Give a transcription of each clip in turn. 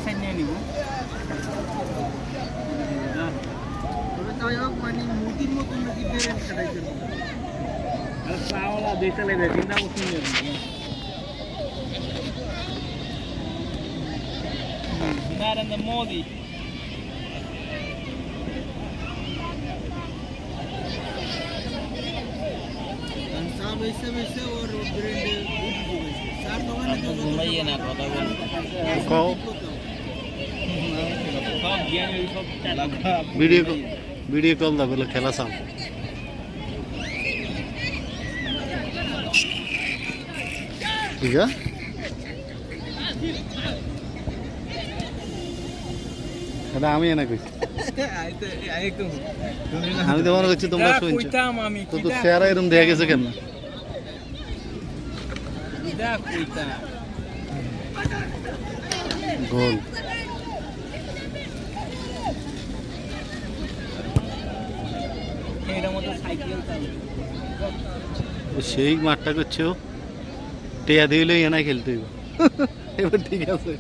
side নিয়ে নিব মানে মুদির মতন নাকি বেরেন কাটাই করব আর চাওলা দিতে লাগবে চিন্তা করতে not in the moldy साहब ऐसे वैसे और ब्रांड साहब तो घुमाइए ना पता को वीडियो कॉल दा बोले खेला साम ठीक है এটা আমি এনে কইছি আমি তো মনে করছি তোমরা শুনছো তো তো চেহারা এরকম দেখা গেছে কেন গোল সেই মাঠটা করছে ও টেয়া দিলে এনে খেলতে এবার ঠিক আছে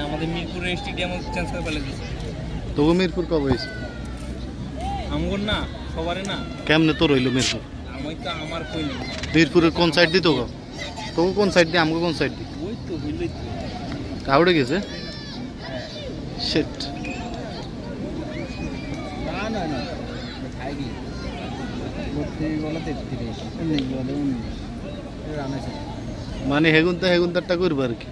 আমাদের মিরপুরের স্টেডিয়াম চেঞ্জ করে ফেলে দিয়েছে তো মিরপুর কবে হয়েছে আমগর না সবারে না কেমনে তো রইল মিরপুর আমি তো আমার কই মিরপুরের কোন সাইড দি তোকে তোকে কোন সাইড দি আমগো কোন সাইড দি ওই তো হইলই তো কাউড়ে গেছে শিট না না না খাইগি 32 বলে 33 19 বলে 19 রান আছে মানে হেগুনটা হেগুনটারটা করব আর কি